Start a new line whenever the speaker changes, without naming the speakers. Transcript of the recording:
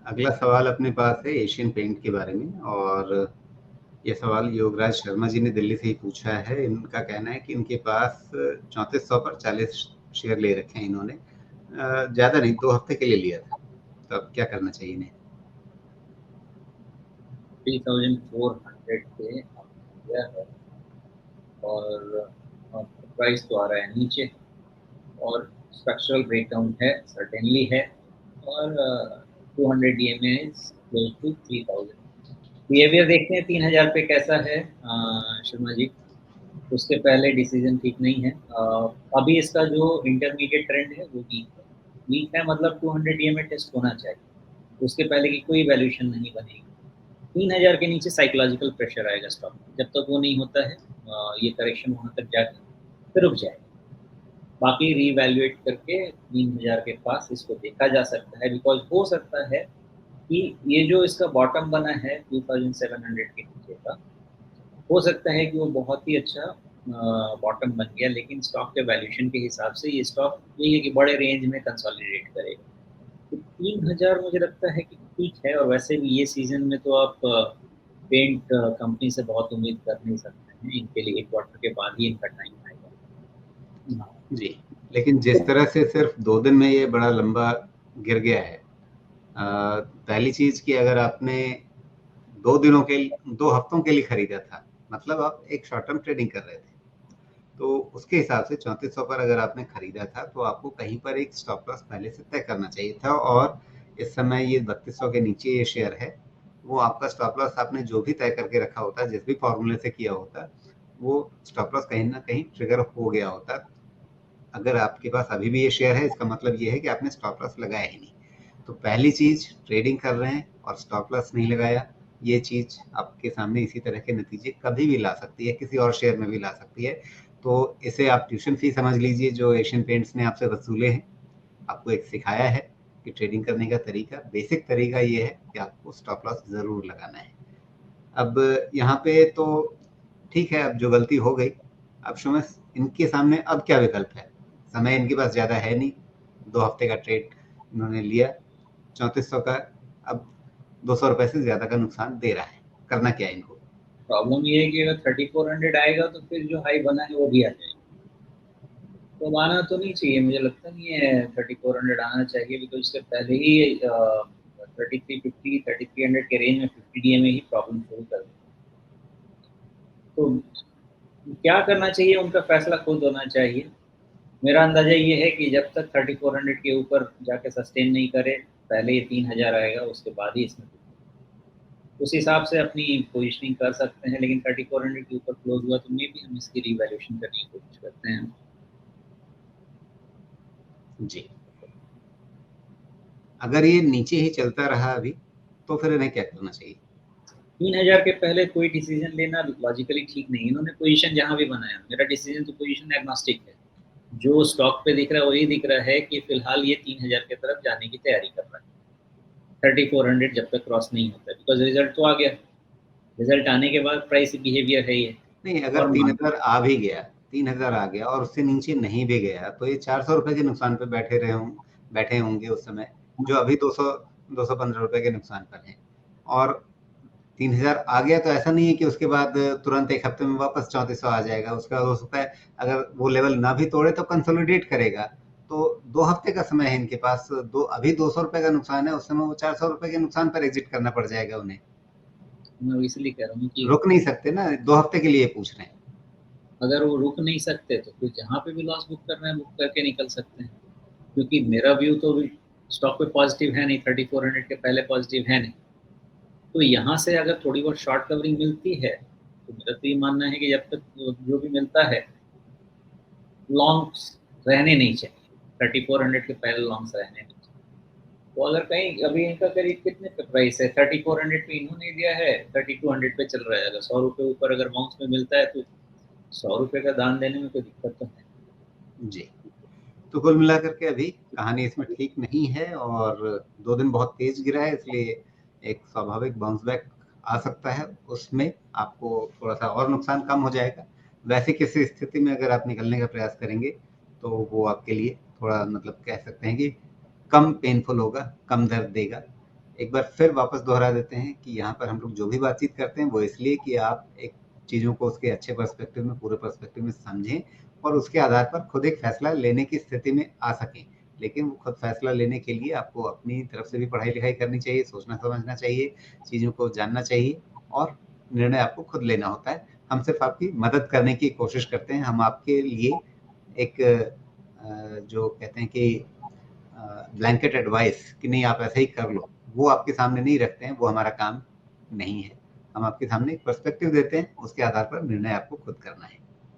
अगला सवाल अपने पास है एशियन पेंट के बारे में, और ये सवाल योगराज शर्मा जी ने दिल्ली से ही पूछा है। इनका कहना है कि इनके पास 3400 पर 40 शेयर ले रखे हैं इन्होंने। ज़्यादा नहीं, 2 हफ्ते के लिए लिया था। तो अब क्या करना चाहिए इन्हें?
3400 पे आपने लिया है और प्राइस तो आ रहा है नीचे, और स्ट्रक्चरल ब्रेकडाउन है, सर्टेनली है, और 200 DMA is close to 3000। Behaviour देखते हैं 3000 पे कैसा है शर्मा जी। उसके पहले डिसीजन ठीक नहीं है। अभी इसका जो इंटरमीडिएट ट्रेंड है वो वीक है। वीक है मतलब 200 DMA टेस्ट होना चाहिए, उसके पहले की कोई वैल्यूएशन नहीं बनेगी। 3000 के नीचे साइकोलॉजिकल प्रेशर आएगा स्टॉक में, जब तक वो नहीं होता है ये करेक्शन वहां तक जाकर फिर रुक जाएगा। बाकी रीवैल्यूएट करके 3000 के पास इसको देखा जा सकता है, बिकॉज हो सकता है कि ये जो इसका बॉटम बना है 2700 के नीचे का, हो सकता है कि वो बहुत ही अच्छा बॉटम बन गया, लेकिन स्टॉक के वैल्यूएशन के हिसाब से ये स्टॉक ये है कि बड़े रेंज में कंसोलिडेट करेगा। तो 3000 मुझे लगता है कि ठीक है, और वैसे भी ये सीजन में तो आप पेंट कंपनी से बहुत उम्मीद कर नहीं सकते हैं, इनके लिए एक क्वार्टर के बाद ही इनका टाइम आएगा। हाँ।
जी, लेकिन जिस तरह से सिर्फ 2 दिन में ये बड़ा लंबा गिर गया है, पहली चीज़ कि अगर आपने 2 दिनों के 2 हफ्तों के लिए खरीदा था, मतलब आप एक शॉर्ट टर्म ट्रेडिंग कर रहे थे। तो उसके हिसाब से 3400 पर अगर आपने खरीदा था, तो आपको कहीं पर एक स्टॉप लॉस पहले से तय करना चाहिए था, और इस समय ये 3200 के नीचे ये शेयर है। वो आपका स्टॉप लॉस आपने जो भी तय करके रखा होता, जिस भी फॉर्मूले से किया होता, वो स्टॉप लॉस कहीं ना कहीं ट्रिगर हो गया होता। अगर आपके पास अभी भी ये शेयर है, इसका मतलब ये है कि आपने स्टॉप लॉस लगाया ही नहीं। तो पहली चीज, ट्रेडिंग कर रहे हैं और स्टॉप लॉस नहीं लगाया, ये चीज आपके सामने इसी तरह के नतीजे कभी भी ला सकती है, किसी और शेयर में भी ला सकती है। तो इसे आप ट्यूशन फी समझ लीजिए जो एशियन पेंट्स ने आपसे वसूले हैं। आपको एक सिखाया है कि ट्रेडिंग करने का तरीका, बेसिक तरीका ये है कि आपको स्टॉप लॉस जरूर लगाना है। अब यहाँ पे तो ठीक है, अब जो गलती हो गई, अब सुमेश, इनके सामने अब क्या विकल्प है? समय इनके पास ज़्यादा है नहीं। 2 हफ्ते का ट्रेड इन्होंने लिया 3400 का, अब 200 रुपए से ज़्यादा का नुकसान दे रहा है। करना क्या है इनको?
प्रॉब्लम ये है कि अगर 3400 आएगा तो फिर जो हाई बना है वो भी आ जाएगा। तो आना तो नहीं चाहिए, मुझे लगता नहीं है 3400 आना चाहिए, बिकॉज इससे पहले ही 3300 के रेंज में 50 DMA ही प्रॉब्लम शुरू कर दी। तो क्या करना चाहिए, उनका फैसला खुद होना चाहिए। मेरा अंदाजा ये है कि जब तक 3400 के ऊपर जाके सस्टेन नहीं करे, पहले ये 3000 आएगा, उसके बाद ही इसमें उस हिसाब से अपनी पोजिशनिंग कर सकते हैं। लेकिन 3400 के ऊपर क्लोज हुआ तो मे भी हम इसकी रिवैल्यूएशन करने की कोशिश करते हैं।
जी, अगर ये नीचे ही चलता रहा अभी, तो फिर इन्हें क्या करना चाहिए?
3000 के पहले कोई डिसीजन लेना लॉजिकली ठीक नहीं। इन्होंने पोजीशन जहां भी बनाया, मेरा डिसीजन तो पोजीशन एग्नोस्टिक है। जो स्टॉक पे दिख रहा है वही दिख रहा है कि फिलहाल ये 3000 की तरफ जाने की तैयारी कर रहा है, 3400 जब तक क्रॉस नहीं होता, बिकॉज रिजल्ट तो आ गया। रिजल्ट आने के बाद प्राइस बिहेवियर है ये।
नहीं, अगर
और
3000 आ भी गया, 3000 आ गया और उससे नीचे नहीं भी गया, तो ये 400 रुपए के नुकसान पे बैठे होंगे उस समय, जो अभी 215 रुपए के नुकसान पर हैं। और 3000 आ गया तो ऐसा नहीं है कि उसके बाद तुरंत एक हफ्ते में वापस 3400 आ जाएगा। उसका हो सकता है अगर वो लेवल ना भी तोड़े तो कंसोलिडेट करेगा। तो 2 हफ्ते का समय है इनके पास। अभी 200 रुपए का नुकसान है, उस समय वो 400 रुपए के नुकसान पर एग्जिट करना पड़ जाएगा उन्हें।
मैं इसलिए कह रहा हूँ कि
रुक नहीं सकते ना, 2 हफ्ते के लिए पूछ रहे हैं।
अगर वो रुक नहीं सकते तो फिर जहाँ पे भी लॉस बुक करना है बुक करके निकल सकते हैं। क्योंकि मेरा व्यू तो स्टॉक पे पॉजिटिव है नहीं, 3400 के पहले पॉजिटिव है नहीं। तो यहाँ से अगर थोड़ी बहुत शॉर्ट कवरिंग मिलती है तो मेरा तो ये मानना है कि जब तक जो भी मिलता है, लॉन्ग्स रहने नहीं चाहिए। 3400 के पहले लॉन्ग्स रहने नहीं चाहिए। तो अगर कहीं अभी इनका करीब कितने पे प्राइस है, 3400 पे इन्होंने दिया है, 3200 पे चल रहा है। अगर 100 रुपये ऊपर अगर बाउंस में मिलता है तो 100 रुपये का दान देने में कोई दिक्कत तो है।
जी, तो कुल मिलाकर के अभी कहानी इसमें ठीक नहीं है, और 2 दिन बहुत तेज गिरा है, इसलिए एक स्वाभाविक बाउंस बैक आ सकता है। उसमें आपको थोड़ा सा और नुकसान कम हो जाएगा। वैसे किसी स्थिति में अगर आप निकलने का प्रयास करेंगे, तो वो आपके लिए थोड़ा, मतलब कह सकते हैं कि कम पेनफुल होगा, कम दर्द देगा। एक बार फिर वापस दोहरा देते हैं कि यहाँ पर हम लोग जो भी बातचीत करते हैं वो इसलिए कि आप एक चीज़ों को उसके अच्छे पर्सपेक्टिव में, पूरे पर्सपेक्टिव में समझें और उसके आधार पर खुद एक फैसला लेने की स्थिति में आ सकें। लेकिन वो खुद फैसला लेने के लिए आपको अपनी तरफ से भी पढ़ाई लिखाई करनी चाहिए, सोचना समझना चाहिए, चीज़ों को जानना चाहिए और निर्णय आपको खुद लेना होता है। हम सिर्फ आपकी मदद करने की कोशिश करते हैं। हम आपके लिए एक जो कहते हैं कि ब्लैंकेट एडवाइस कि नहीं आप ऐसे ही कर लो, वो आपके सामने नहीं रखते हैं, वो हमारा काम नहीं है। हम आपके सामने एक पर्सपेक्टिव देते हैं, उसके आधार पर निर्णय आपको खुद करना है।